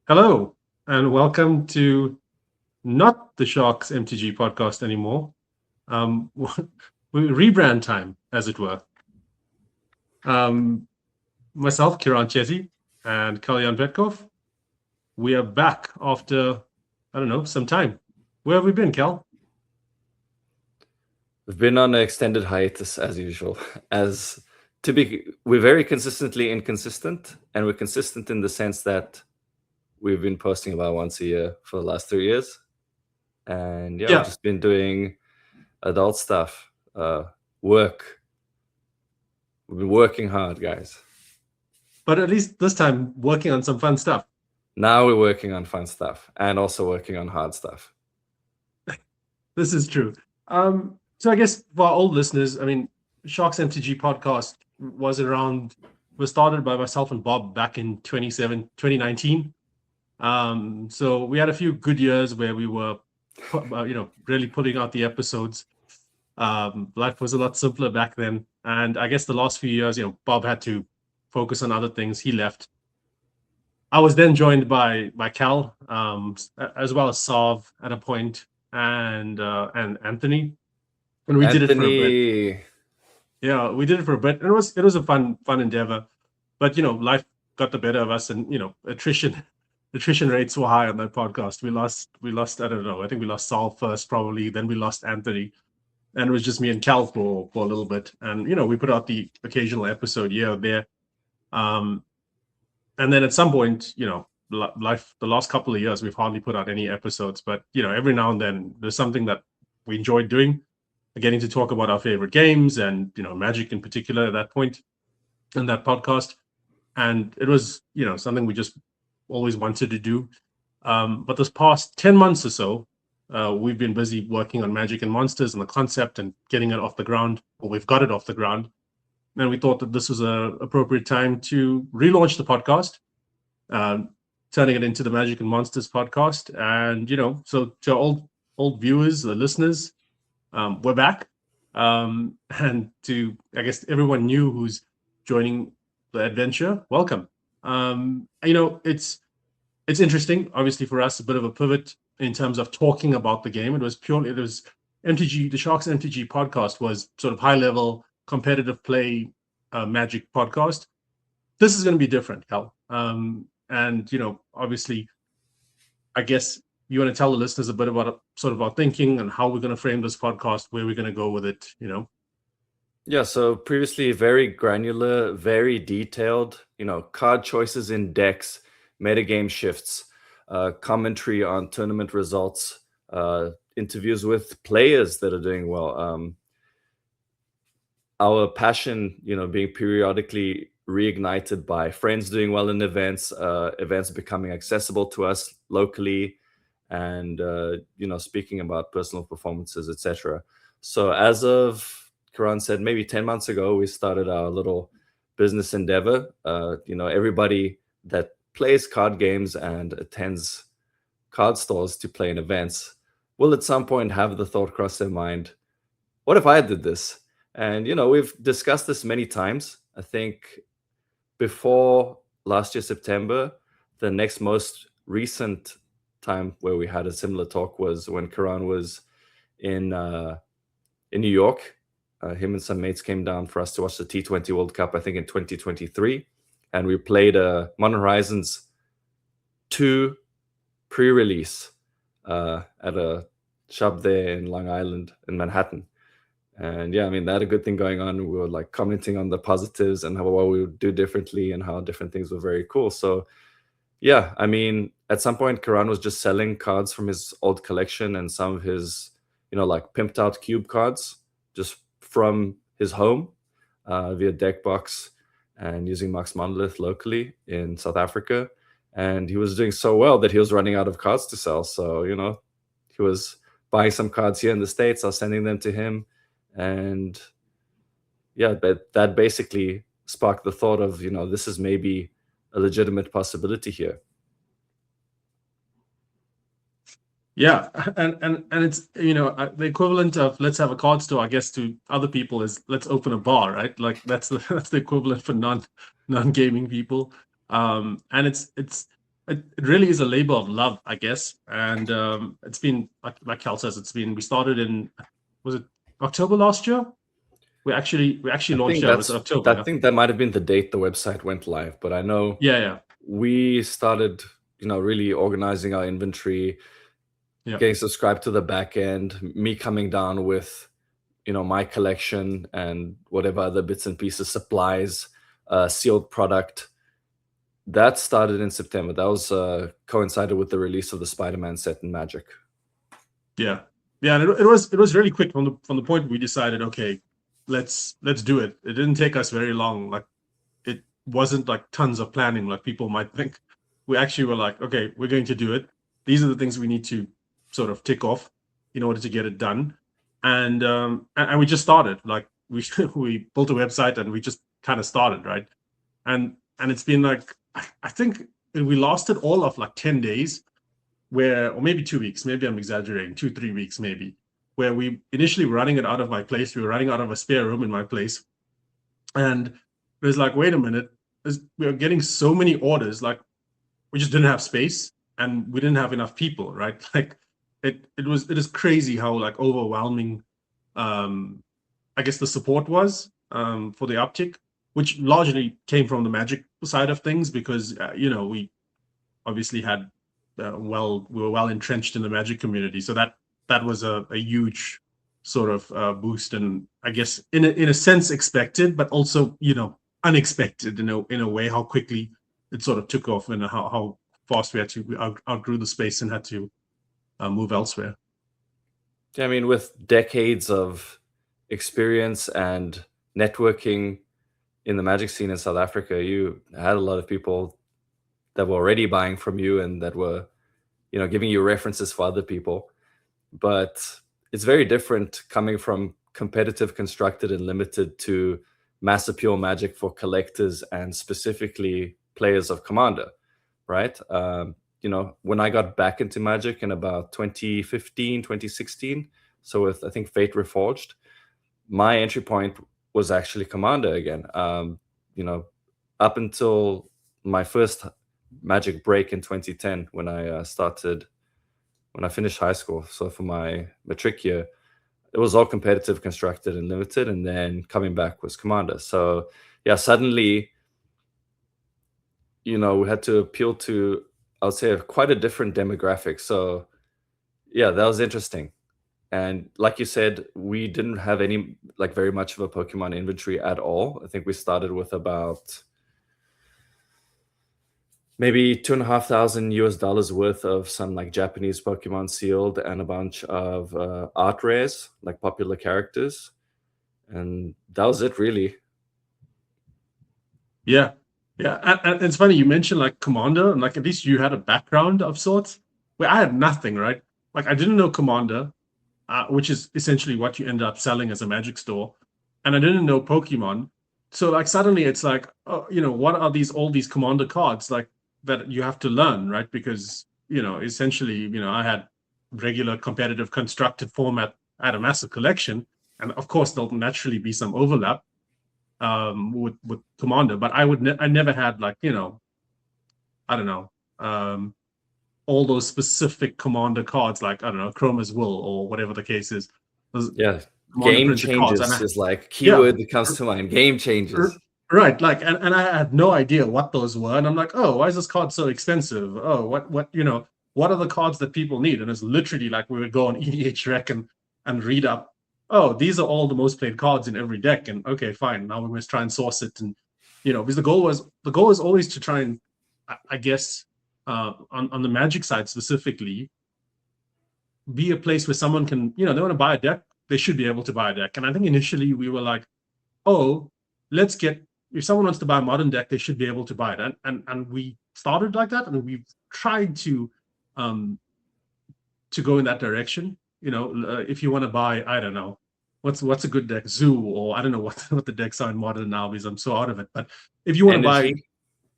Hello, and welcome to not the Sharks MTG podcast anymore. Rebrand time, as it were. Um, Myself, Kiran Chetty, and Kalyan Petkov. We are back after, I don't know, some time. Where have we been, Cal? We've been on an extended hiatus as usual. We're very consistently inconsistent, and we're consistent in the sense that we've been posting about once a year for the last 3 years. And yeah, we've Yeah, just been doing adult stuff, work. We've been working hard, guys. but at least this time working on some fun stuff. Now we're working on fun stuff and also working on hard stuff. This is true. So I guess for our old listeners, I mean, Sharks MTG podcast was started by myself and Bob back in 2019. So we had a few good years where we were, really putting out the episodes. Life was a lot simpler back then, and I guess the last few years, Bob had to focus on other things. He left. I was then joined by Cal, as well as Sav at a point, and Anthony, and we did it for a bit. Anthony, Yeah, we did it for a bit, and it was a fun endeavor. But life got the better of us, and attrition rates were high on that podcast. We lost. I don't know. I think we lost Saul first, probably. Then we lost Anthony, and it was just me and Cal for a little bit. And we put out the occasional episode here or there. Um, and then at some point, life the last couple of years, we've hardly put out any episodes. But every now and then, there's something that we enjoyed doing, getting to talk about our favorite games and Magic in particular at that point in that podcast. And it was something we just always wanted to do. But this past 10 months or so, we've been busy working on Magic and Monsters and the concept and getting it off the ground, or we've got it off the ground. And we thought that this was a appropriate time to relaunch the podcast, um, turning it into the Magic and Monsters podcast. And so to our old viewers, the listeners, we're back. And to, I guess, everyone new who's joining the adventure, welcome. It's interesting, obviously, for us, a bit of a pivot in terms of talking about the game. It was MTG, the Sharks MTG podcast was sort of high level competitive play, Magic podcast. This is going to be different, Cal. And obviously, I guess you want to tell the listeners a bit about sort of our thinking and how we're going to frame this podcast, where we're going to go with it. Yeah, so previously very granular, very detailed, card choices in decks, metagame shifts, commentary on tournament results, interviews with players that are doing well. Our passion, being periodically reignited by friends doing well in events, events becoming accessible to us locally, and speaking about personal performances, etc. So as of Karan said, maybe 10 months ago, we started our little business endeavor. Everybody that plays card games and attends card stores to play in events will at some point have the thought cross their mind, what if I did this? And, we've discussed this many times. I think before last year, September, the next most recent time where we had a similar talk was when Karan was in New York. Him and some mates came down for us to watch the T20 World Cup, I think in 2023. And we played Modern Horizons 2 pre-release at a shop there in Long Island in Manhattan. And yeah, I mean, they had a good thing going on. We were like commenting on the positives and what we would do differently and how different things were very cool. So yeah, I mean, at some point, Karan was just selling cards from his old collection and some of his, like pimped out cube cards just from his home via Deckbox and using Max Monolith locally in South Africa. And he was doing so well that he was running out of cards to sell. So, he was buying some cards here in the States. I was sending them to him. And yeah, that basically sparked the thought of, this is maybe a legitimate possibility here. Yeah, and it's the equivalent of let's have a card store, I guess, to other people is let's open a bar, right? Like that's the that's the equivalent for non gaming people. And it's it really is a labor of love, I guess. And it's been like Cal says, we started in, was it October last year? We actually I launched, think yeah, it was that's October, I yeah. think that might have been the date the website went live, but I know Yeah, we started, really organizing our inventory, yeah. getting subscribed to the back end, me coming down with, my collection and whatever other bits and pieces, supplies, sealed product. That started in September. That was coincided with the release of the Spider-Man set in Magic. Yeah, yeah, and it was really quick from the point we decided, okay, let's do it. It didn't take us very long. Like, it wasn't like tons of planning like people might think. We actually were like, okay, we're going to do it. These are the things we need to sort of tick off in order to get it done. And we just started. Like, we we built a website and we just kind of started, right? And it's been like, I think we lasted all of like 10 days, where, or maybe 2 weeks, maybe I'm exaggerating, 2 3 weeks maybe, where we initially were running it out of my place. We were running out of a spare room in my place, and it was like, wait a minute, we are getting so many orders, like, we just didn't have space and we didn't have enough people, right? Like, it is crazy how like overwhelming, um I guess, the support was, for the uptick, which largely came from the Magic side of things, because we obviously we were well entrenched in the Magic community, so that was a huge sort of boost, and I guess in a sense expected, but also unexpected in a way, how quickly it sort of took off, and how fast we outgrew the space and had to move elsewhere. Yeah, I mean, with decades of experience and networking in the Magic scene in South Africa, you had a lot of people that were already buying from you and that were, giving you references for other people. But it's very different coming from competitive, constructed, and limited to mass appeal Magic for collectors and specifically players of Commander, right? When I got back into Magic in about 2015, 2016, so with, I think, Fate Reforged, my entry point was actually Commander again. Up until my first Magic break in 2010, when I finished high school. So for my matric year, it was all competitive, constructed, and limited, and then coming back was Commander. So yeah, suddenly, we had to appeal to, I would say, quite a different demographic. So yeah, that was interesting. And like you said, we didn't have any, like, very much of a Pokemon inventory at all. I think we started with about maybe $2,500 worth of some like Japanese Pokemon sealed and a bunch of art rares, like popular characters. And that was it, really. Yeah, yeah, and it's funny you mentioned like Commander, and like at least you had a background of sorts, where I had nothing, right? Like, I didn't know Commander, which is essentially what you end up selling as a Magic store, and I didn't know Pokemon. So like suddenly it's like, oh, what are all these Commander cards like that you have to learn, right? Because essentially, I had regular competitive constructed format. I had a massive collection, and of course there'll naturally be some overlap with Commander, but I never had, like, I don't know, all those specific Commander cards, like, I don't know, Chroma's Will or whatever the case is. Those Yeah. Commander Game printed cards, changes is like yeah, keyword that comes to mind. Game changes. right, like, and I had no idea what those were, and I'm like, oh, why is this card so expensive? Oh, what are the cards that people need? And it's literally like we would go on EDH Rec and read up, oh, these are all the most played cards in every deck, and okay, fine, now we must try and source it, and because the goal was always to try and, I guess, on the Magic side specifically, be a place where someone can, they want to buy a deck, they should be able to buy a deck. And I think initially we were like, oh, let's get, if someone wants to buy a modern deck, they should be able to buy it. And we started like that, and we've tried to go in that direction. If you want to buy, I don't know, what's a good deck, Zoo, or I don't know what the decks are in modern now, because I'm so out of it. But if you want to buy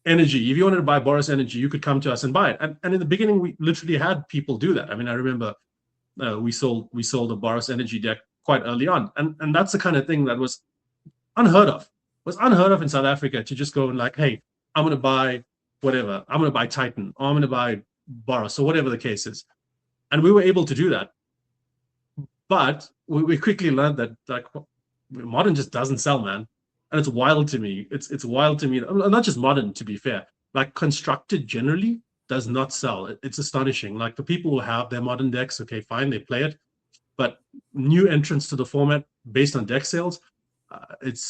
Energy, if you wanted to buy Boros Energy, you could come to us and buy it. And in the beginning, we literally had people do that. I mean, I remember we sold a Boros Energy deck quite early on, and that's the kind of thing that was unheard of in South Africa, to just go and like, hey, I'm going to buy whatever. I'm going to buy Titan, or I'm going to buy Boros, or whatever the case is. And we were able to do that. But we quickly learned that like modern just doesn't sell, man. And it's wild to me. It's wild to me. Not just modern, to be fair. Like constructed generally does not sell. It's astonishing. Like the people who have their modern decks, okay, fine, they play it. But new entrants to the format based on deck sales,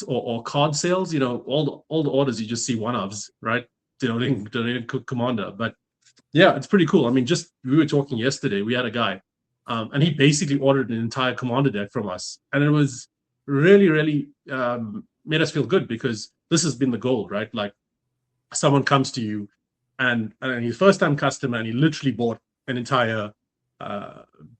or card sales, all the orders you just see one-ofs, right? Denoting commander. But yeah, it's pretty cool. I mean, just we were talking yesterday. We had a guy, and he basically ordered an entire commander deck from us, and it was really, really made us feel good because this has been the goal, right? Like someone comes to you, and he's first-time customer, and he literally bought an entire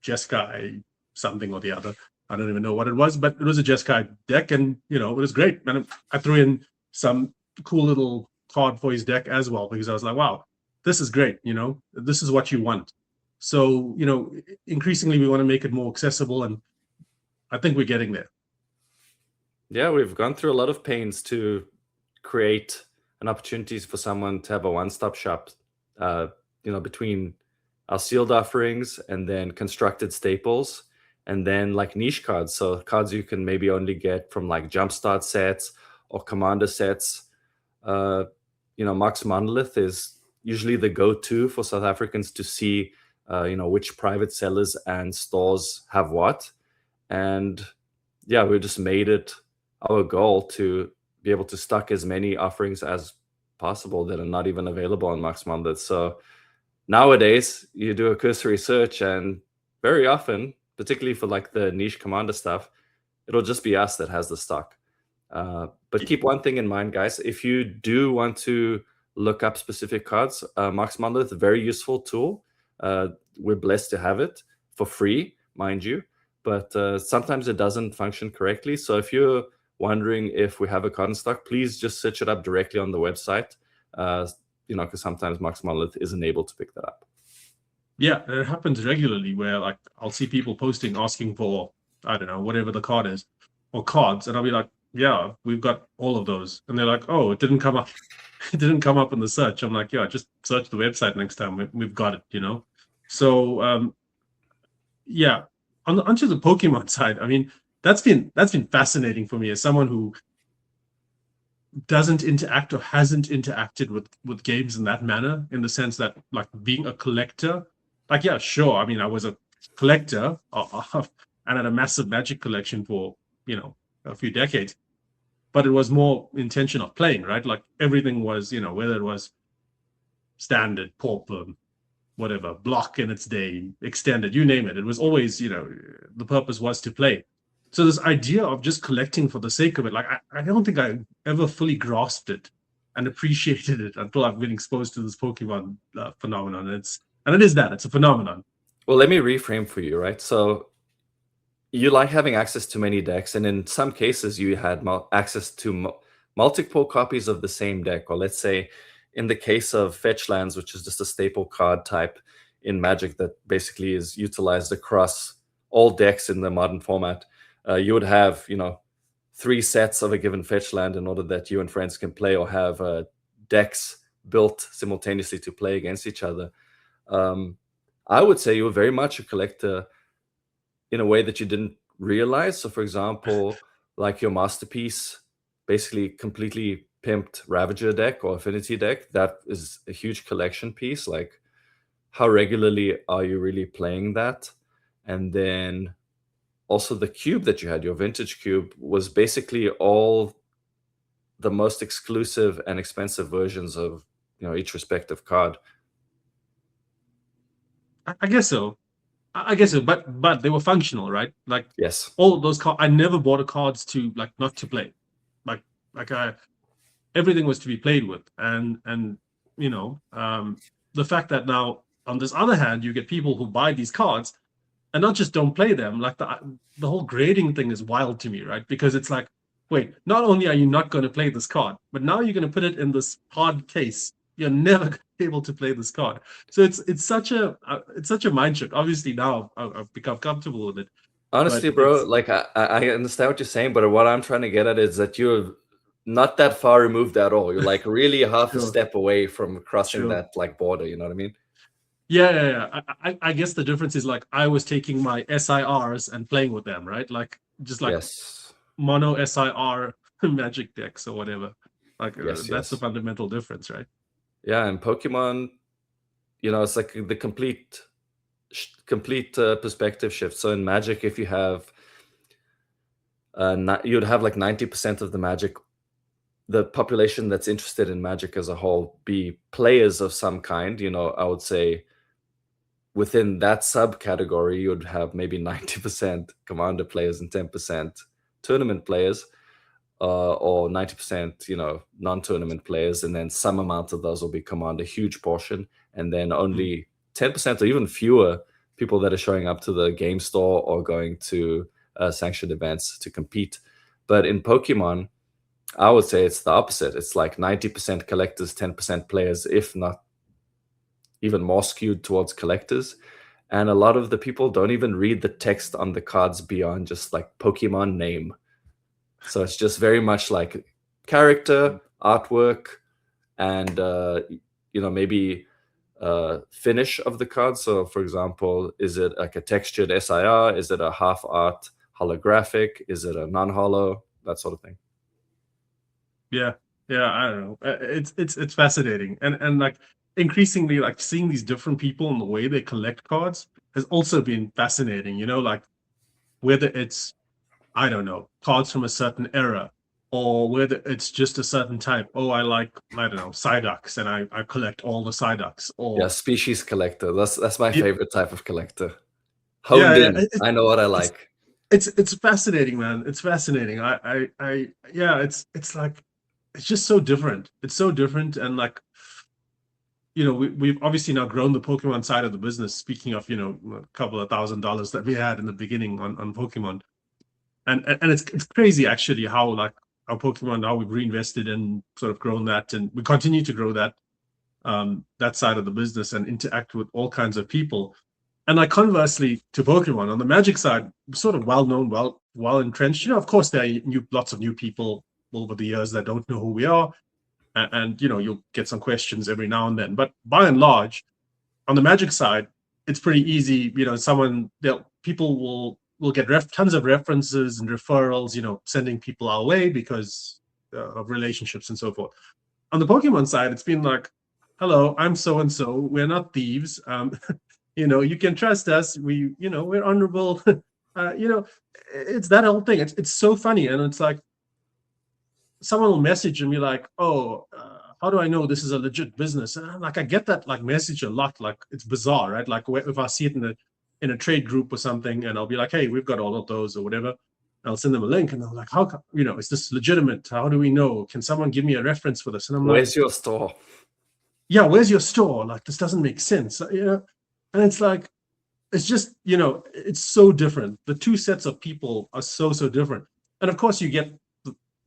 Jeskai something or the other. I don't even know what it was, but it was a Jeskai deck, and it was great. And I threw in some cool little card for his deck as well because I was like, wow, this is great. This is what you want. So increasingly we want to make it more accessible, and I think we're getting there. Yeah, we've gone through a lot of pains to create an opportunity for someone to have a one-stop shop, between our sealed offerings and then constructed staples, and then like niche cards. So cards you can maybe only get from like jumpstart sets or commander sets. Mox Monolith is usually the go-to for South Africans to see, which private sellers and stores have what. And yeah, we just made it our goal to be able to stock as many offerings as possible that are not even available on Mox Monolith. So nowadays you do a cursory search, and very often, particularly for like the niche commander stuff, it'll just be us that has the stock. But keep one thing in mind, guys. If you do want to look up specific cards, Mox Monolith, a very useful tool. We're blessed to have it for free, mind you, but sometimes it doesn't function correctly. So if you're wondering if we have a card in stock, please just search it up directly on the website, because sometimes Mox Monolith isn't able to pick that up. Yeah, it happens regularly where like I'll see people posting asking for, I don't know, whatever the card is, or cards, and I'll be like, yeah, we've got all of those. And they're like, oh, it didn't come up. It didn't come up in the search. I'm like, yeah, just search the website next time. We've got it, So yeah, onto the Pokemon side. I mean, that's been fascinating for me as someone who doesn't interact or hasn't interacted with games in that manner, in the sense that like being a collector, like, yeah, sure. I mean, I was a collector and had a massive Magic collection for, a few decades, but it was more intention of playing, right? Like everything was, whether it was standard, pauper, whatever, block in its day, extended, you name it. It was always, the purpose was to play. So this idea of just collecting for the sake of it, like I don't think I ever fully grasped it and appreciated it until I've been exposed to this Pokemon phenomenon. It's a phenomenon. Well, let me reframe for you, right? So you like having access to many decks, and in some cases you had access to multiple copies of the same deck. Or let's say in the case of Fetch Lands, which is just a staple card type in Magic that basically is utilized across all decks in the modern format, you would have 3 sets of a given Fetch Land in order that you and friends can play, or have decks built simultaneously to play against each other. I would say you were very much a collector in a way that you didn't realize. So for example, like your Masterpiece, basically completely pimped Ravager deck or Affinity deck, that is a huge collection piece. Like, how regularly are you really playing that? And then also the cube that you had, your vintage cube, was basically all the most exclusive and expensive versions of each respective card. I guess so. But they were functional, right? Like, yes, all of those cards. I never bought a cards to like not to play. Everything was to be played with, and the fact that now on this other hand you get people who buy these cards and not just don't play them. Like the whole grading thing is wild to me, right? Because it's like, wait, not only are you not going to play this card, but now you're going to put it in this hard case. You're never going to be able to play this card. So it's such a mind shift. Obviously now I've become comfortable with it. Honestly, bro, like I understand what you're saying, but what I'm trying to get at is that you're not that far removed at all. You're like really half a Sure, step away from crossing sure. that like border. You know what I mean? Yeah. I guess the difference is like I was taking my SIRs and playing with them, right? Like just like Yes, mono SIR magic decks or whatever. Like yes, that's the yes. fundamental difference, right? Yeah, and Pokemon, it's like the complete perspective shift. So in Magic, if you have, you'd have like 90% of the population that's interested in Magic as a whole be players of some kind. I would say within that subcategory, you'd have maybe 90% Commander players and 10% tournament players, or 90%, non-tournament players, and then some amount of those will be Commander, huge portion, and then only 10% or even fewer people that are showing up to the game store or going to sanctioned events to compete. But in Pokemon, I would say it's the opposite. It's like 90% collectors, 10% players, if not even more skewed towards collectors. And a lot of the people don't even read the text on the cards beyond just like Pokemon name. So it's just very much like character, artwork, and maybe finish of the card. So for example, is it like a textured SIR? Is it a half art holographic? Is it a non-holo? That sort of thing. Yeah, I don't know. It's fascinating, and like increasingly, like seeing these different people and the way they collect cards has also been fascinating. Like whether it's I don't know cards from a certain era, or whether it's just a certain type. Oh, I don't know Psyducks, and I collect all the Psyducks. Yeah, Or species collector. That's my yeah, favorite type of collector. Honed in. I know what I it's like. it's fascinating, man. It's fascinating. Yeah, it's like it's just so different. It's so different, and like we've obviously now grown the Pokemon side of the business. Speaking of, a couple of $1,000 that we had in the beginning on Pokemon, and it's crazy actually how like our Pokemon, how we've reinvested and sort of grown that, and we continue to grow that side of the business and interact with all kinds of people. And like conversely to Pokemon on the Magic side, sort of well known, well entrenched. Of course, there are lots of new people over the years that don't know who we are, and you'll get some questions every now and then. But by and large, on the Magic side, it's pretty easy. People will get tons of references and referrals. Sending people our way because of relationships and so forth. On the Pokemon side, it's been like, hello, I'm so and so. We're not thieves. You can trust us. We're honorable. It's that whole thing. It's so funny, and it's like someone will message and be like, "Oh, how do I know this is a legit business?" And I'm like, I get that like message a lot. Like it's bizarre, right? Like if I see it in a trade group or something, and I'll be like, "Hey, we've got all of those or whatever." I'll send them a link, and they're like, "How? Is this legitimate? How do we know? Can someone give me a reference for this?" And I'm like, Where's your store? "Yeah, where's your store? Like this doesn't make sense." And it's like it's just it's so different. The two sets of people are so different, and of course you get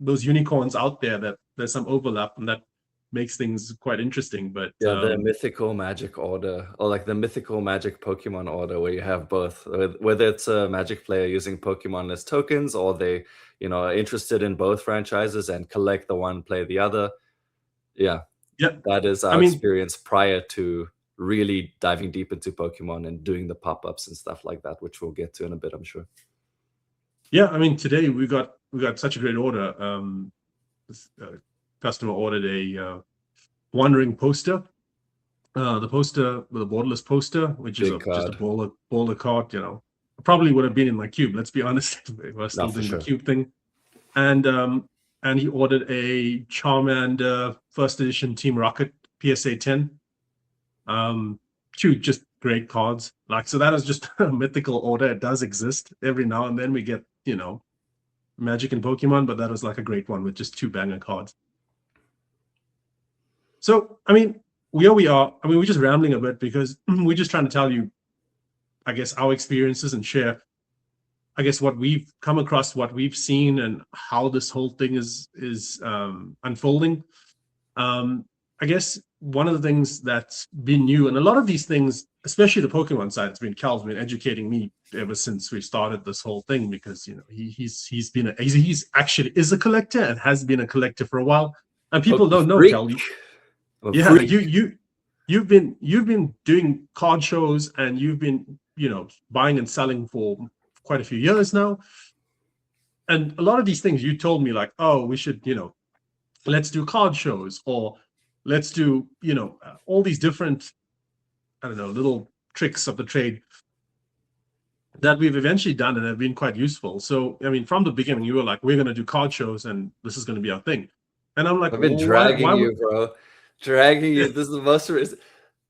those unicorns out there that there's some overlap, and that makes things quite interesting. But Yeah, the mythical magic order, or like the mythical magic Pokemon order, where you have both, whether it's a magic player using Pokemon as tokens, or they, are interested in both franchises and collect the one, play the other. Yeah, yeah, that is I our mean, experience prior to really diving deep into Pokemon and doing the pop-ups and stuff like that, which we'll get to in a bit, I'm sure. yeah, I mean, today we got such a great order. This customer ordered a wandering poster. The poster, the borderless poster, which is Big just a card. baller card. Probably would have been in my cube. Let's be honest, if I was No, still for doing the sure. cube thing. And he ordered a Charmander first edition Team Rocket PSA 10. Two just great cards. Like, so that is just a mythical order. It does exist. Every now and then we get Magic and Pokemon, but that was like a great one with just two banger cards. So I mean, we are. I mean, we're just rambling a bit because we're just trying to tell you, I guess, our experiences and share, I guess, what we've come across, what we've seen, and how this whole thing is unfolding. I guess one of the things that's been new, and a lot of these things, especially the Pokemon side, it's been Cal's been educating me ever since we started this whole thing, because he's been he's actually is a collector and has been a collector for a while, and people Pokey don't know, freak. Cal. I'm a Yeah, freak. you've been doing card shows, and you've been buying and selling for quite a few years now, and a lot of these things you told me, like, oh, we should let's do card shows, or let's do all these different, I don't know, little tricks of the trade that we've eventually done and have been quite useful. So I mean, from the beginning you were like, we're going to do card shows and this is going to be our thing, and I'm like, I've been why dragging would you, bro. Dragging you. This is the most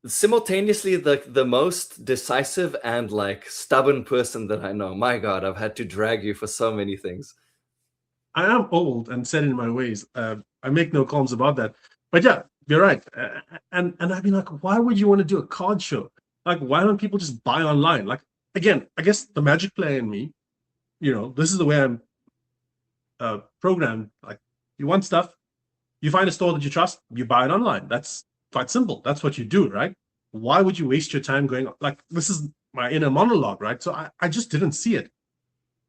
simultaneously the most decisive and like stubborn person that I know. My God, I've had to drag you for so many things. I am old and set in my ways. I make no qualms about that. But yeah, you're right. And I've been like, why would you want to do a card show? Like, why don't people just buy online? Like, again, I guess the Magic player in me, this is the way I'm programmed. Like, you want stuff, you find a store that you trust, you buy it online. That's quite simple. That's what you do, right? Why would you waste your time going, like, this is my inner monologue, right? So I just didn't see it.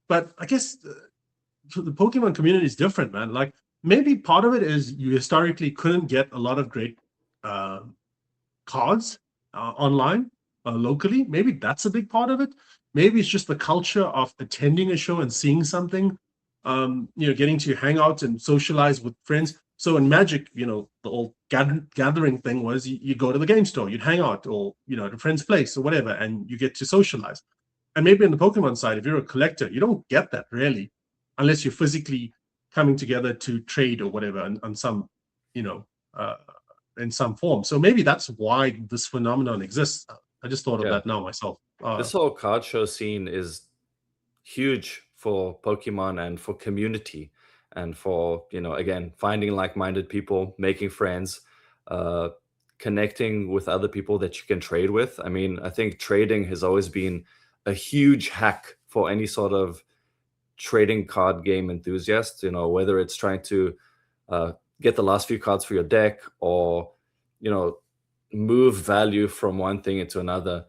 But I guess the Pokemon community is different, man. Like, maybe part of it is you historically couldn't get a lot of great cards online, locally. Maybe that's a big part of it. Maybe it's just the culture of attending a show and seeing something, getting to hang out and socialize with friends. So in Magic, the old gathering thing was you go to the game store, you'd hang out, or at a friend's place or whatever, and you get to socialize. And maybe in the Pokemon side, if you're a collector, you don't get that really, unless you're physically coming together to trade or whatever on some, in some form. So maybe that's why this phenomenon exists. I just thought of that now myself. This whole card show scene is huge for Pokemon and for community and for, again, finding like-minded people, making friends, connecting with other people that you can trade with. I mean, I think trading has always been a huge hack for any sort of trading card game enthusiast, whether it's trying to get the last few cards for your deck, or move value from one thing into another.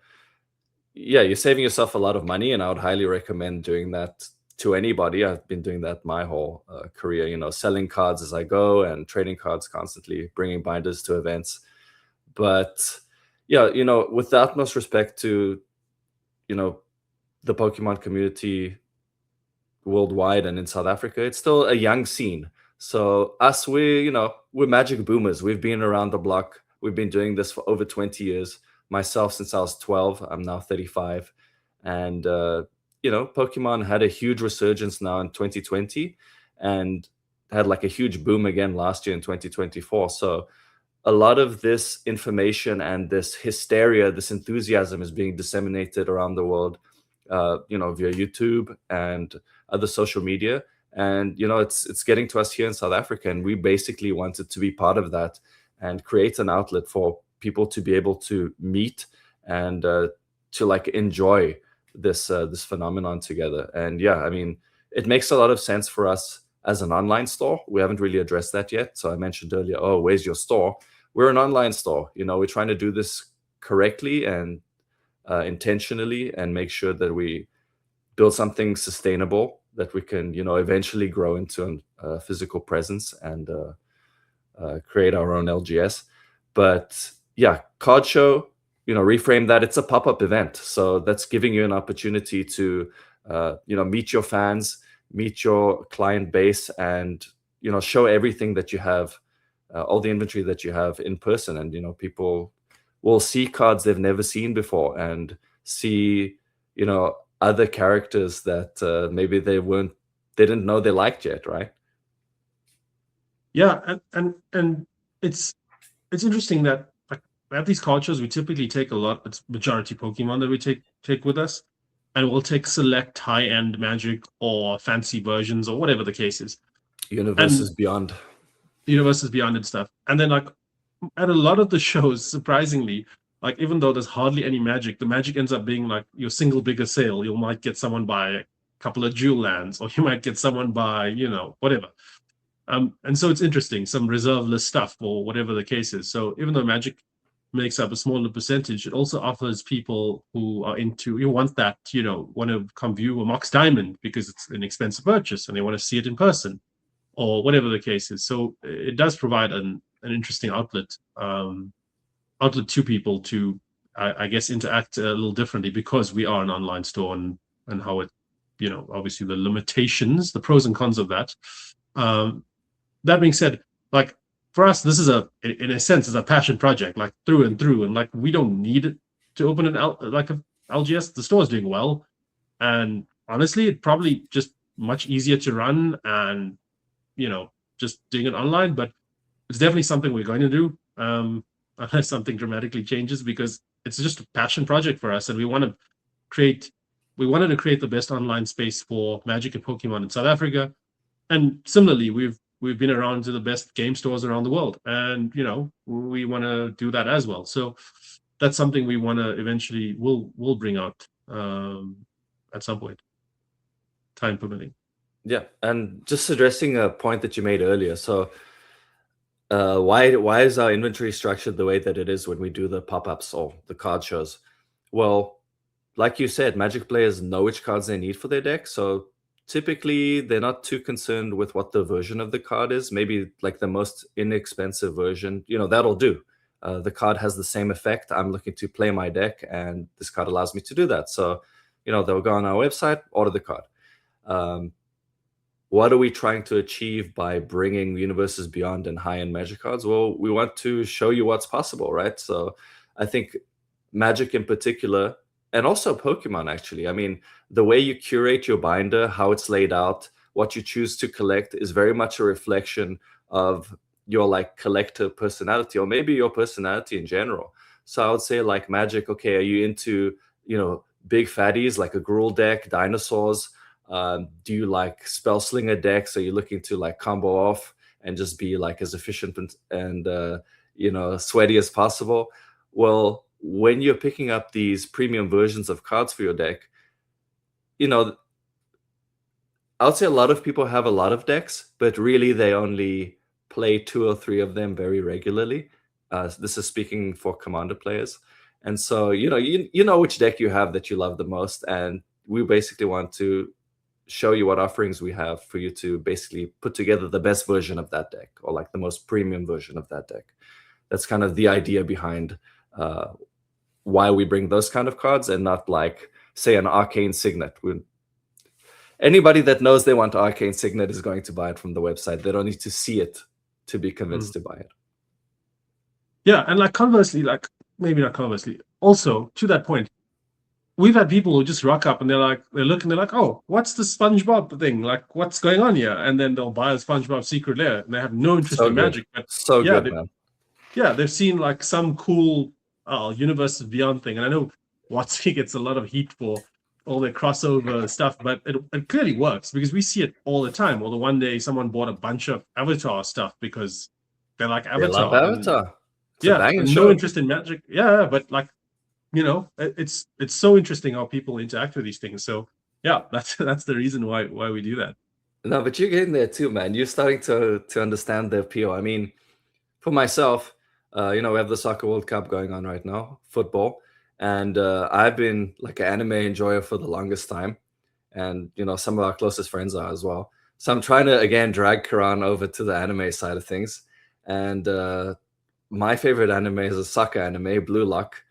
Yeah, you're saving yourself a lot of money, and I would highly recommend doing that to anybody. I've been doing that my whole career, selling cards as I go and trading cards constantly, bringing binders to events. But yeah, with the utmost respect to the Pokemon community worldwide and in South Africa, it's still a young scene. So us, we're Magic boomers. We've been around the block. We've been doing this for over 20 years. Myself since I was 12. I'm now 35. And, Pokemon had a huge resurgence now in 2020 and had like a huge boom again last year in 2024. So a lot of this information and this hysteria, this enthusiasm is being disseminated around the world, via YouTube and other social media. And, it's getting to us here in South Africa. And we basically wanted to be part of that and create an outlet for people to be able to meet and to like enjoy this phenomenon together. And yeah, I mean, it makes a lot of sense for us as an online store. We haven't really addressed that yet. So I mentioned earlier, oh, where's your store? We're an online store. We're trying to do this correctly and intentionally, and make sure that we build something sustainable that we can, eventually grow into a physical presence and create our own LGS. But yeah, card show, reframe that. It's a pop-up event. So that's giving you an opportunity to, meet your fans, meet your client base, and, show everything that you have, all the inventory that you have in person. And, people will see cards they've never seen before, and see, other characters that maybe they didn't know they liked yet, right? Yeah, and it's interesting that, like, at these cultures we typically take it's majority Pokemon that we take with us, and we'll take select high-end Magic or fancy versions or whatever the case is. Universes Beyond. Universes Beyond and stuff. And then, like, at a lot of the shows, surprisingly, like, even though there's hardly any Magic, the Magic ends up being like your single biggest sale. You might get someone buy a couple of Jewel lands, or you might get someone buy, whatever. And so it's interesting, some reserve list stuff or whatever the case is. So even though Magic makes up a smaller percentage, it also offers people who are into, you want that, want to come view a Mox Diamond because it's an expensive purchase and they want to see it in person or whatever the case is. So it does provide an interesting outlet to people to, I guess, interact a little differently because we are an online store and how it, obviously the limitations, the pros and cons of that. That being said, like for us, this is in a sense, is a passion project, like through and through, and like we don't need to open an LGS. The store is doing well, and honestly, it probably just much easier to run and just doing it online. But it's definitely something we're going to do, unless something dramatically changes, because it's just a passion project for us, and we wanted to create the best online space for Magic and Pokemon in South Africa. And similarly, we've been around to the best game stores around the world, and we want to do that as well. So that's something we want to eventually we'll bring out at some point, time permitting. Yeah, and just addressing a point that you made earlier. So why is our inventory structured the way that it is when we do the pop-ups or the card shows? Well, like you said, Magic players know which cards they need for their deck, so typically they're not too concerned with what the version of the card is. Maybe like the most inexpensive version, that'll do. The card has the same effect. I'm looking to play my deck, and this card allows me to do that. So, they'll go on our website, order the card. What are we trying to achieve by bringing Universes Beyond and high-end Magic cards? Well, we want to show you what's possible, right? So I think Magic in particular, and also Pokemon, actually. I mean, the way you curate your binder, how it's laid out, what you choose to collect is very much a reflection of your like collector personality, or maybe your personality in general. So I would say like Magic, okay, are you into, big fatties like a Gruul deck, dinosaurs? Do you like Spellslinger decks? Are you looking to like combo off and just be like as efficient and sweaty as possible? Well, when you're picking up these premium versions of cards for your deck, I would say a lot of people have a lot of decks, but really they only play 2 or 3 of them very regularly. This is speaking for Commander players. And so, you know which deck you have that you love the most. And we basically want to show you what offerings we have for you to basically put together the best version of that deck, or like the most premium version of that deck. That's kind of the idea behind why we bring those kind of cards, and not like, say, an Arcane Signet. Anybody that knows they want Arcane Signet is going to buy it from the website. They don't need to see it to be convinced to buy it. Yeah, and like conversely, like maybe not conversely, also to that point, we've had people who just rock up and they're like, oh, what's the SpongeBob thing? Like, what's going on here? And then they'll buy a SpongeBob Secret Lair, and they have no interest in Magic. But so yeah, good, man. Yeah, they've seen like some cool Universes Beyond thing, and I know WotC gets a lot of heat for all their crossover stuff, but it clearly works because we see it all the time. Or the one day someone bought a bunch of Avatar stuff because they like Avatar. They love Avatar. And no interest in Magic. Yeah, but like, it's so interesting how people interact with these things. So yeah, that's the reason why we do that. No, but you're getting there too, man. You're starting to understand the appeal. I mean, for myself, we have the Soccer World Cup going on right now, football, and I've been like an anime enjoyer for the longest time, and some of our closest friends are as well. So I'm trying to again drag Karan over to the anime side of things, and my favorite anime is a soccer anime, Blue Lock.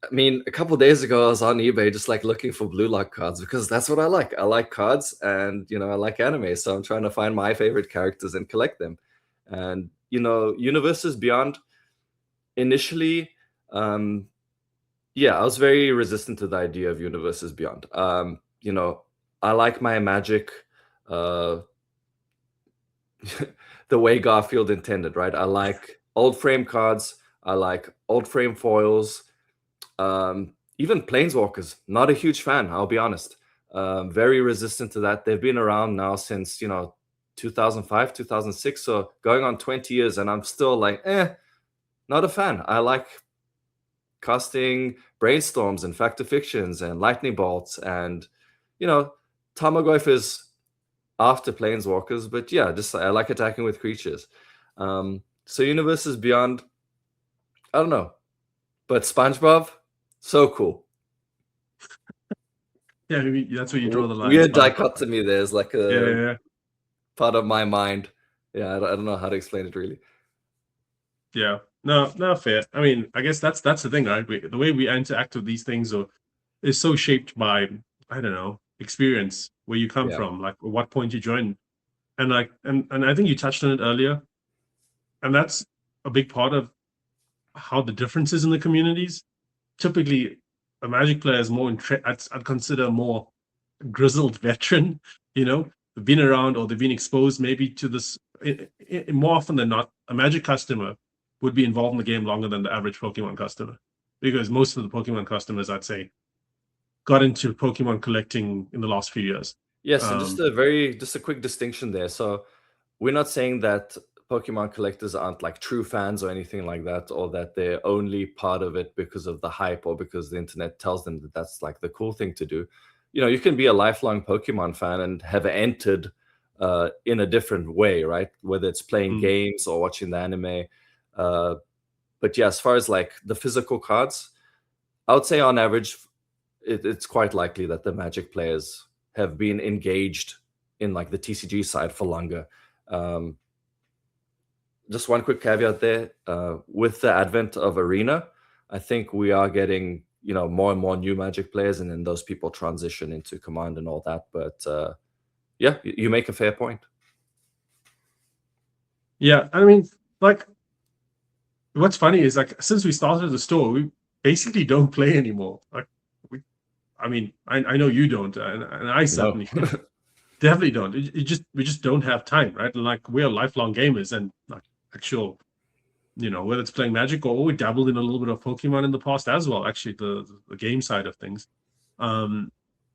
I mean, a couple of days ago, I was on eBay just like looking for Blue Lock cards because that's what I like. I like cards, and I like anime, so I'm trying to find my favorite characters and collect them. And Universes Beyond, initially, I was very resistant to the idea of Universes Beyond. I like my Magic the way Garfield intended, right? I like old frame cards. I like old frame foils. Even Planeswalkers, not a huge fan, I'll be honest. Very resistant to that. They've been around now since, 2005, 2006, so going on 20 years, and I'm still like, not a fan. I like casting Brainstorms and Fact or Fictions and Lightning Bolts, and, Tarmogoyf is after Planeswalkers, but yeah, just I like attacking with creatures. So Universes Beyond, I don't know, but SpongeBob, so cool. Yeah, maybe that's where you draw the line. Weird SpongeBob. dichotomy. There's like a Yeah. part of my mind. Yeah, I don't know how to explain it really. Yeah. No, fair. I mean, I guess that's the thing, right? The way we interact with these things is so shaped by, I don't know, experience, where you come Yeah. from, like at what point you join. And like and I think you touched on it earlier. And that's a big part of how the differences in the communities. Typically, a Magic player is more I'd consider more grizzled veteran, they've been around or they've been exposed maybe to this. More often than not, a Magic customer would be involved in the game longer than the average Pokemon customer, because most of the Pokemon customers, I'd say, got into Pokemon collecting in the last few years. Yes, and just a quick distinction there. So we're not saying that Pokemon collectors aren't like true fans or anything like that, or that they're only part of it because of the hype or because the internet tells them that that's like the cool thing to do. You can be a lifelong Pokemon fan and have entered in a different way, right? Whether it's playing games or watching the anime. But yeah, as far as like the physical cards, I would say on average, it's quite likely that the Magic players have been engaged in like the TCG side for longer. Just one quick caveat there. With the advent of Arena, I think we are getting more and more new Magic players, and then those people transition into Command and all that. But yeah, you make a fair point. Yeah, I mean, like, what's funny is, like, since we started the store, we basically don't play anymore. Like, I know you don't, and I certainly definitely don't. We just don't have time, right? And like, we're lifelong gamers, and like actual, whether it's playing Magic or we dabbled in a little bit of Pokemon in the past as well. Actually, the game side of things, and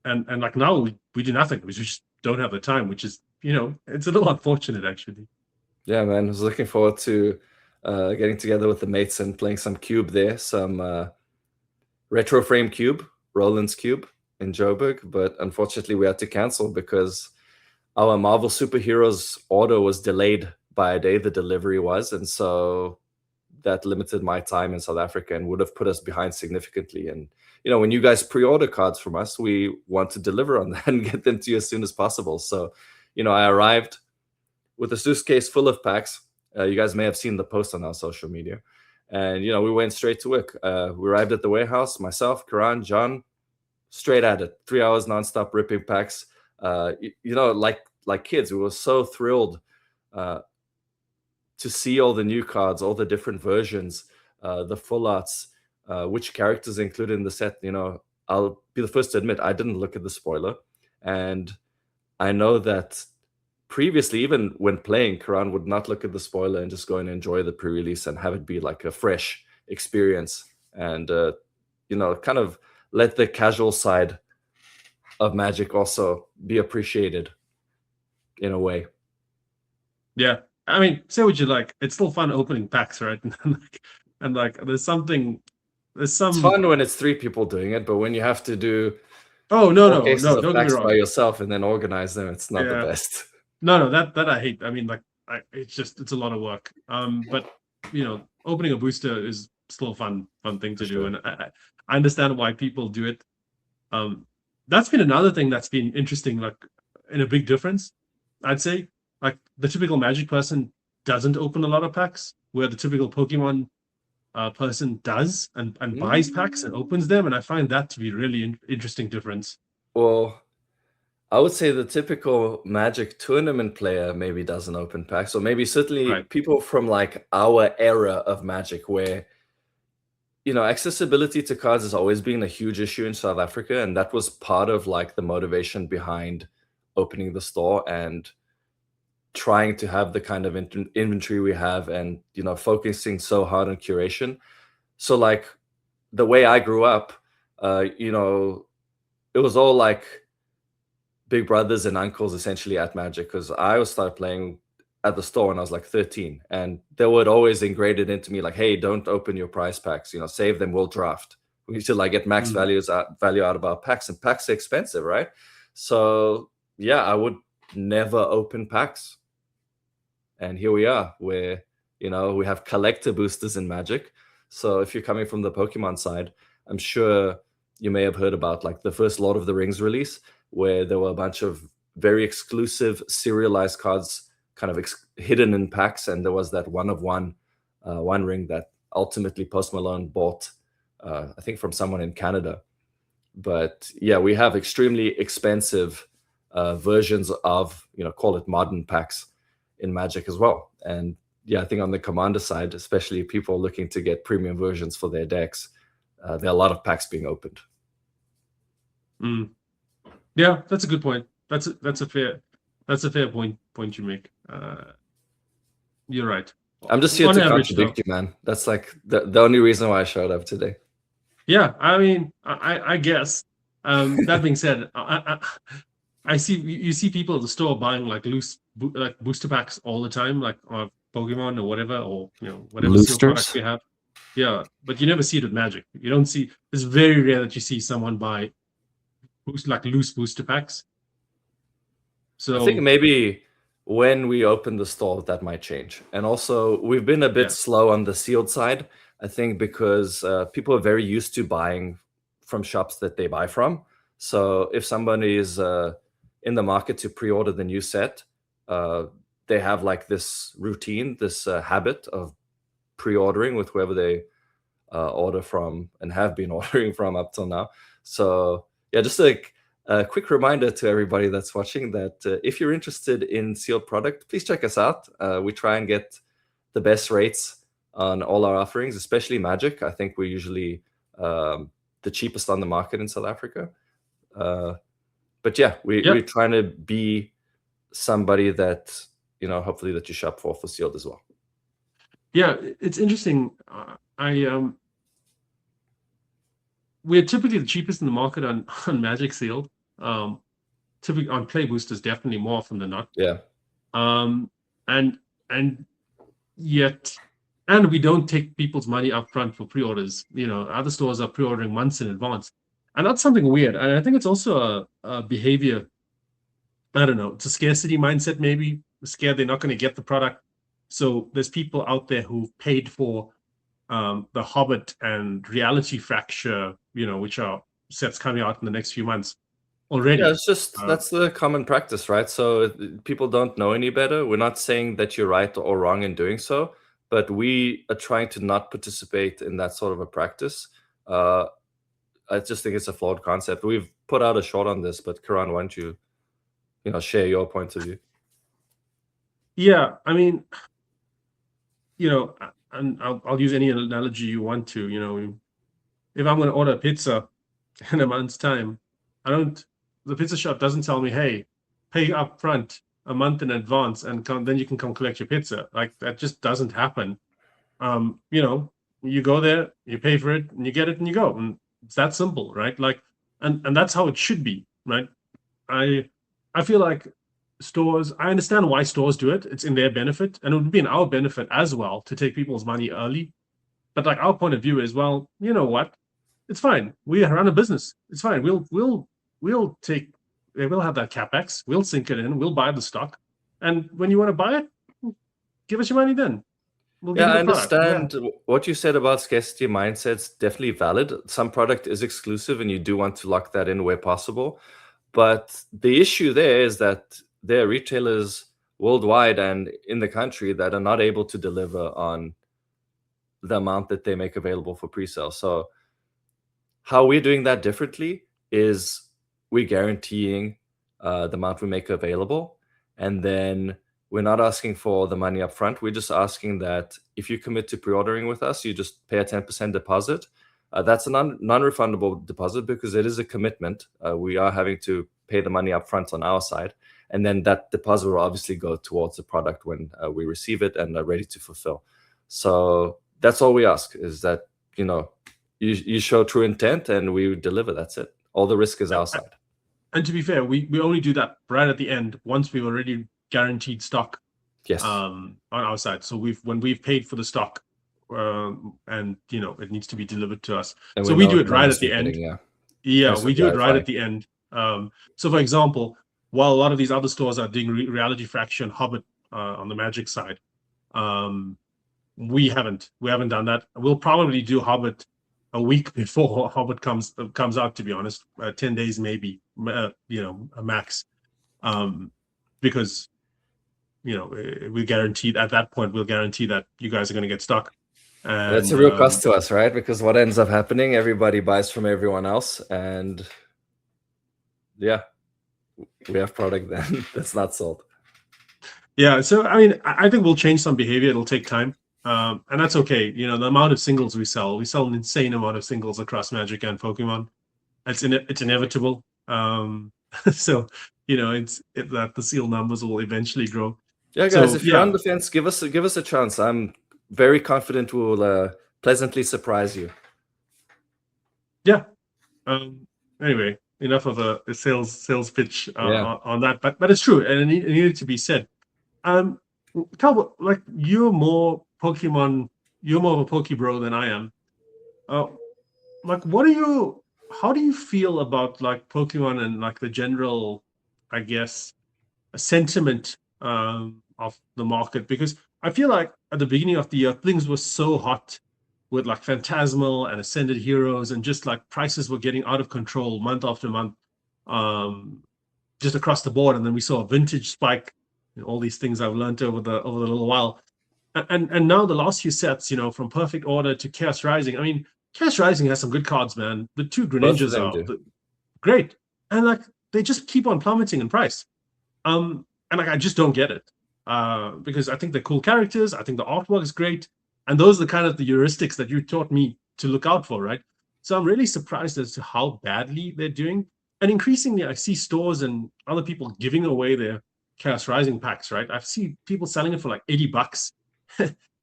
like now we do nothing. We just don't have the time, which is it's a little unfortunate actually. Yeah, man, I was looking forward to getting together with the mates and playing some Cube there, some Retro Frame Cube, Roland's Cube in Joburg, but unfortunately we had to cancel because our Marvel Superheroes order was delayed by a day, the delivery was, and so that limited my time in South Africa and would have put us behind significantly. And when you guys pre-order cards from us, we want to deliver on that and get them to you as soon as possible. So I arrived with a suitcase full of packs. You guys may have seen the post on our social media. And, we went straight to work. We arrived at the warehouse, myself, Karan, John, straight at it. 3 hours nonstop ripping packs. Like kids, we were so thrilled to see all the new cards, all the different versions, the full arts, which characters included in the set. I'll be the first to admit, I didn't look at the spoiler. And I know that previously, even when playing, Karan would not look at the spoiler and just go and enjoy the pre-release and have it be like a fresh experience, and kind of let the casual side of Magic also be appreciated in a way. Yeah, I mean, say what you like, it's still fun opening packs, right? and there's some it's fun when it's 3 people doing it, but when you have to do no, don't get me wrong, by yourself and then organize them, it's not the best. No, that I hate. I mean, like, it's a lot of work. But opening a booster is still a fun thing to do, and I understand why people do it. That's been another thing that's been interesting, like, in a big difference, I'd say. Like, the typical Magic person doesn't open a lot of packs, where the typical Pokemon person does and buys packs and opens them, and I find that to be really interesting difference. Well, I would say the typical Magic tournament player maybe doesn't open packs, or maybe certainly people from like our era of Magic, where accessibility to cards has always been a huge issue in South Africa, and that was part of like the motivation behind opening the store and trying to have the kind of inventory we have, and focusing so hard on curation. So like the way I grew up, it was all like big brothers and uncles essentially at Magic, because I started playing at the store when I was like 13, and they would always ingrain it into me like, hey, don't open your prize packs, save them, we'll draft. We need to like get max value out of our packs, and packs are expensive, right? So yeah, I would never open packs. And here we are, where, we have collector boosters in Magic. So if you're coming from the Pokemon side, I'm sure you may have heard about like the first Lord of the Rings release, where there were a bunch of very exclusive serialized cards kind of hidden in packs. And there was that one ring that ultimately Post Malone bought, I think from someone in Canada. But yeah, we have extremely expensive versions of, call it modern packs in Magic as well. And yeah, I think on the Commander side, especially people looking to get premium versions for their decks, there are a lot of packs being opened. Yeah, that's a good point. That's a fair point you make. You're right. I'm just here to contradict you, man. That's like the only reason why I showed up today. Yeah, I mean, I guess. That being said, I see you see people at the store buying like like booster packs all the time, like Pokemon or whatever, or whatever sealed product we have. Yeah, but you never see it with Magic. You don't see. It's very rare that you see someone buy loose booster packs. So I think maybe when we open the store, that might change. And also, we've been a bit slow on the sealed side. I think because people are very used to buying from shops that they buy from. So if somebody is in the market to pre-order the new set, they have like this routine, this habit of pre-ordering with whoever they order from and have been ordering from up till now. So yeah, just like a quick reminder to everybody that's watching that if you're interested in sealed product, please check us out. We try and get the best rates on all our offerings, especially Magic. I think we're usually the cheapest on the market in South Africa. But yeah, we're trying to be somebody that, hopefully that you shop for sealed as well. Yeah, it's interesting. We're typically the cheapest in the market on Magic sealed. Typically on play boosters, definitely more often than not. Yeah. And yet, and we don't take people's money up front for pre-orders. Other stores are pre-ordering months in advance, and that's something weird. And I think it's also a behavior. I don't know. It's a scarcity mindset. Maybe scared they're not going to get the product. So there's people out there who've paid for the Hobbit and Reality Fracture, which are sets coming out in the next few months already. Yeah, it's just that's the common practice, right? So people don't know any better. We're not saying that you're right or wrong in doing so, but we are trying to not participate in that sort of a practice. I just think it's a flawed concept. We've put out a short on this, but Karan, why don't you, share your point of view? Yeah, I mean, and I'll use any analogy you want to. If I'm going to order a pizza in a month's time, the pizza shop doesn't tell me, hey, pay up front a month in advance and then you can come collect your pizza. Like that just doesn't happen. You go there, you pay for it, and you get it, and you go, and it's that simple, right? Like, and that's how it should be, right? I feel like stores, I understand why stores do it. It's in their benefit, and it would be in our benefit as well to take people's money early. But like our point of view is, well, you know what? It's fine. We run a business. It's fine. We'll have that capex. We'll sink it in. We'll buy the stock, and when you want to buy it, give us your money then. I understand what you said about scarcity mindset's definitely valid. Some product is exclusive and you do want to lock that in where possible. But the issue there is that there are retailers worldwide and in the country that are not able to deliver on the amount that they make available for pre-sale. So how we're doing that differently is we're guaranteeing the amount we make available, and then we're not asking for the money up front. We're just asking that if you commit to pre-ordering with us, you just pay a 10% deposit. That's a non-refundable deposit because it is a commitment. We are having to pay the money up front on our side. And then that deposit will obviously go towards the product when we receive it and are ready to fulfill. So that's all we ask is that, you show true intent and we deliver. That's it. All the risk is our side. And to be fair, we only do that right at the end once we've already guaranteed stock. Yes. On our side. So when we've paid for the stock, and it needs to be delivered to us. And so we do it right at the end. Getting, we do it right at the end. So for example, while a lot of these other stores are doing Reality Fraction, Hobbit on the Magic side, we haven't done that. We'll probably do Hobbit a week before Hobbit comes out. To be honest, 10 days maybe, a max, because we guaranteed at that point we'll guarantee that you guys are going to get stuck. And that's a real cost to us, right? Because what ends up happening, everybody buys from everyone else, and yeah, we have product then that's not sold. Yeah, so I mean, I think we'll change some behavior. It'll take time, and that's okay. The amount of singles we sell an insane amount of singles across Magic and Pokemon. It's inevitable. So that the seal numbers will eventually grow. Yeah, guys, if you're on the fence, give us a chance. I'm very confident we'll pleasantly surprise you. Yeah. Anyway, enough of a sales pitch on that, but it's true, and it needed to be said. Talbot, like you're more of a Pokebro than I am. Like, how do you feel about like Pokemon and like the general, I guess, sentiment of the market? Because I feel like at the beginning of the year, things were so hot with like Phantasmal and Ascended Heroes, and just like prices were getting out of control month after month, just across the board. And then we saw a vintage spike, and all these things I've learned over the little while. And now the last few sets, from Perfect Order to Chaos Rising. I mean, Chaos Rising has some good cards, man. The two Greninjas are great, and like they just keep on plummeting in price. And like I just don't get it, because I think they're cool characters. I think the artwork is great, and those are the kind of the heuristics that you taught me to look out for, right? So I'm really surprised as to how badly they're doing. And increasingly, I see stores and other people giving away their Chaos Rising packs, right? I've seen people selling it for like $80,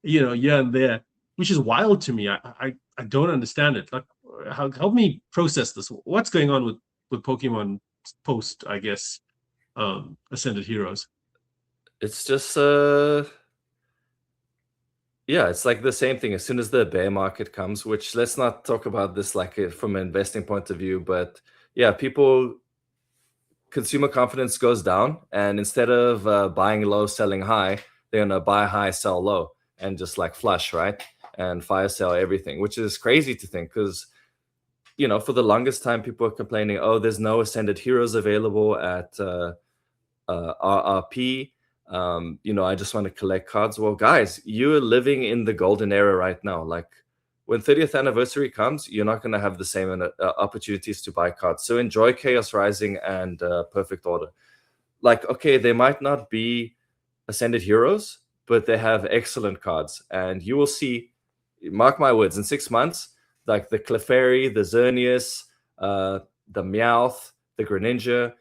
here and there, which is wild to me. I don't understand it. Like, help me process this. What's going on with Pokemon post, I guess, Ascended Heroes? It's just it's like the same thing. As soon as the bear market comes, which let's not talk about this like from an investing point of view, but yeah, consumer confidence goes down, and instead of buying low, selling high, they're gonna buy high, sell low, and just like flush, right? And fire sale everything, which is crazy to think, because for the longest time people are complaining, oh, there's no Ascended Heroes available at RRP. I just want to collect cards. Well, guys, you're living in the golden era right now. Like when 30th anniversary comes, you're not going to have the same opportunities to buy cards. So enjoy Chaos Rising and Perfect Order. Like, okay, they might not be Ascended Heroes, but they have excellent cards. And you will see, mark my words, in 6 months, like the Clefairy, the Xerneas, the Meowth, the Greninja,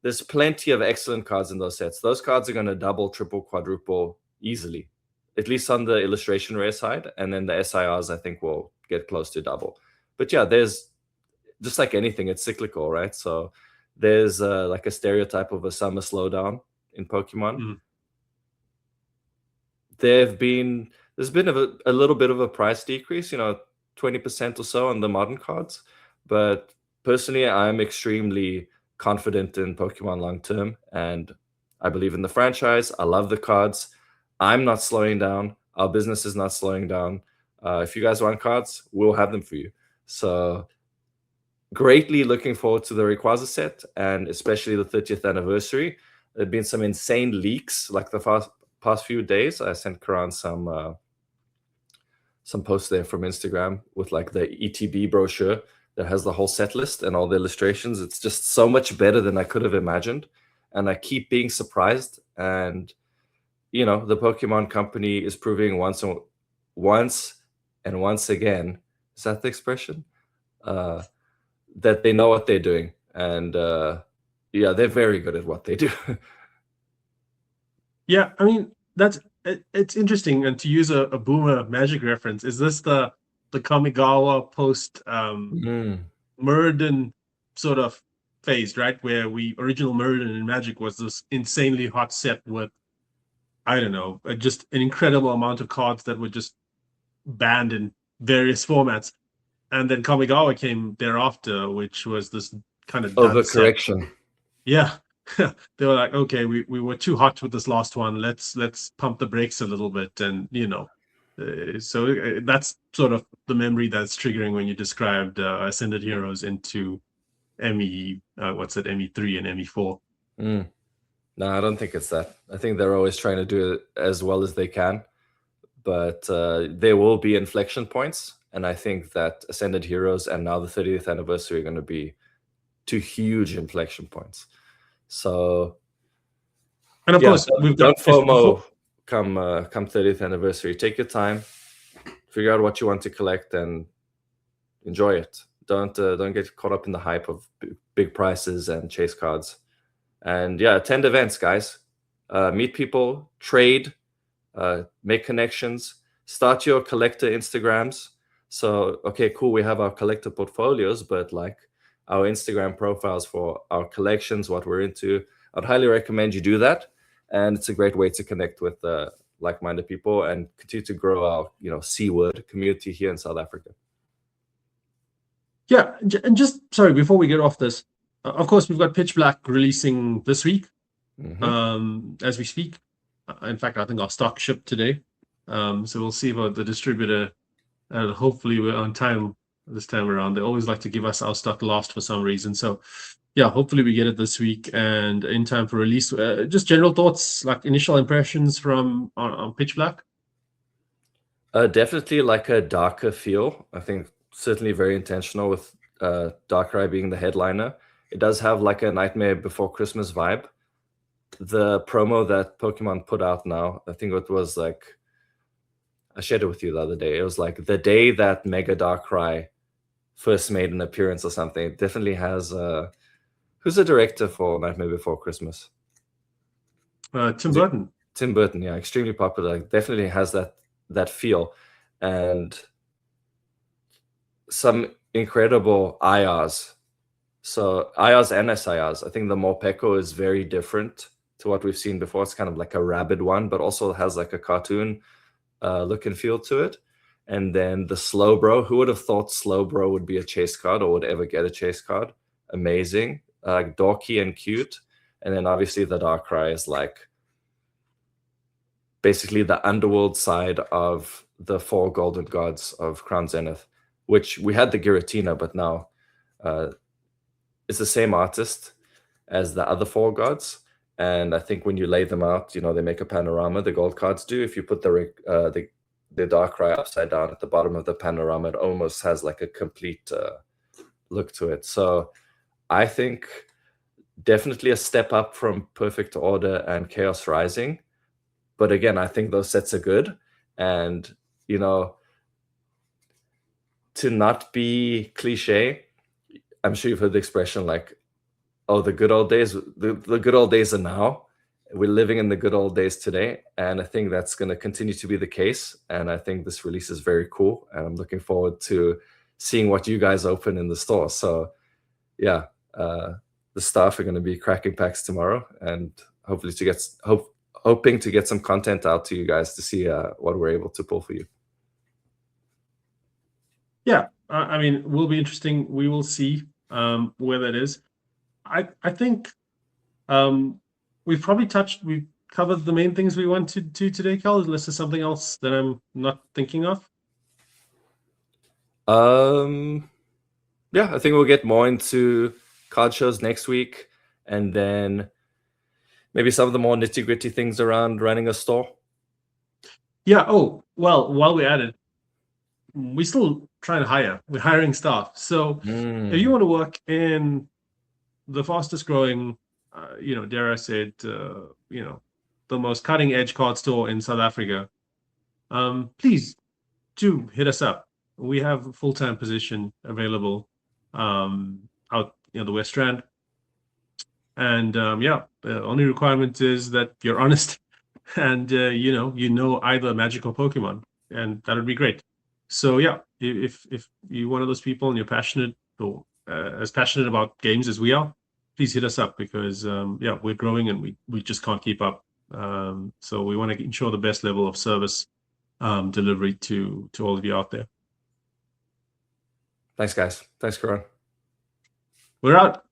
there's plenty of excellent cards in those sets. Those cards are going to double, triple, quadruple easily, at least on the illustration rare side. And then the SIRs, I think, will get close to double. But yeah, there's just like anything, it's cyclical, right? So there's like a stereotype of a summer slowdown in Pokemon. Mm-hmm. There's been a little bit of a price decrease, 20% or so on the modern cards. But personally, I'm extremely confident in Pokemon long term, and I believe in the franchise. I love the cards. I'm not slowing down. Our business is not slowing down. If you guys want cards, we'll have them for you. So greatly looking forward to the Rayquaza set, and especially the 30th anniversary. There have been some insane leaks like the past few days. I sent Karan some posts there from Instagram with like the ETB brochure that has the whole set list and all the illustrations. It's just so much better than I could have imagined. And I keep being surprised. And, the Pokemon company is proving once and once again, is that the expression? That they know what they're doing. And they're very good at what they do. Yeah, I mean, it's interesting. And to use a boomer Magic reference, is this the Kamigawa post Mirrodin sort of phase, right? Where original Mirrodin in Magic was this insanely hot set with, I don't know, just an incredible amount of cards that were just banned in various formats. And then Kamigawa came thereafter, which was this kind of overcorrection. Yeah. they were like, okay, we were too hot with this last one. Let's pump the brakes a little bit, and so that's sort of the memory that's triggering when you described Ascended Heroes into ME. What's it? ME3 and ME4. No, I don't think it's that. I think they're always trying to do it as well as they can, but there will be inflection points, and I think that Ascended Heroes and now the 30th anniversary are going to be two huge inflection points. So, and of course, don't FOMO come 30th anniversary. Take your time, figure out what you want to collect, and enjoy it. Don't get caught up in the hype of big prices and chase cards. And yeah, attend events, guys. Meet people, trade, make connections, start your collector Instagrams. So, okay, cool, we have our collector portfolios, but like our Instagram profiles for our collections, what we're into, I'd highly recommend you do that. And it's a great way to connect with like-minded people and continue to grow our, C-word community here in South Africa. Yeah, and just, sorry, before we get off this, of course, we've got Pitch Black releasing this week, as we speak. In fact, I think our stock shipped today. So we'll see about the distributor. And hopefully we're on time this time around. They always like to give us our stock last for some reason. So yeah, hopefully we get it this week and in time for release. Just general thoughts, like initial impressions from on Pitch Black. Definitely like a darker feel. I think certainly very intentional with Darkrai being the headliner. It does have like a Nightmare Before Christmas vibe. The promo that Pokemon put out now, I think it was like, I shared it with you the other day. It was like the day that Mega Darkrai first made an appearance or something. It definitely has, who's the director for Nightmare Before Christmas? Tim Burton. Tim Burton, yeah, extremely popular. Definitely has that feel. And some incredible IRs. So IRs and SIRs. I think the Morpeko is very different to what we've seen before. It's kind of like a rabid one, but also has like a cartoon look and feel to it. And then the Slowbro. Who would have thought Slowbro would be a chase card or would ever get a chase card? Amazing. Dorky and cute. And then obviously the Darkrai is like basically the underworld side of the 4 golden gods of Crown Zenith, which we had the Giratina, but now it's the same artist as the other 4 gods. And I think when you lay them out, they make a panorama, the gold cards do. If you put the Darkrai upside down at the bottom of the panorama, it almost has like a complete look to it. So I think definitely a step up from Perfect Order and Chaos Rising. But again, I think those sets are good. And, to not be cliche, I'm sure you've heard the expression like, oh, the good old days, the good old days are now. We're living in the good old days today. And I think that's going to continue to be the case. And I think this release is very cool. And I'm looking forward to seeing what you guys open in the store. So yeah, the staff are going to be cracking packs tomorrow and hopefully hoping to get some content out to you guys to see what we're able to pull for you. Yeah, I mean, it will be interesting. We will see where that is. I think we've covered the main things we wanted to today, Cal, unless there's something else that I'm not thinking of. Yeah, I think we'll get more into card shows next week, and then maybe some of the more nitty-gritty things around running a store. Yeah. Oh, well, while we're at it, we're still trying to hire. We're hiring staff. So if you want to work in the fastest growing, dare I say it, the most cutting edge card store in South Africa, please do hit us up. We have a full-time position available out the West Rand. And the only requirement is that you're honest and you know either Magic or Pokemon, and that would be great. So yeah, if you're one of those people and you're passionate or as passionate about games as we are, please hit us up because we're growing and we just can't keep up. So we want to ensure the best level of service delivery to all of you out there. Thanks, guys. Thanks, Karan. We're out.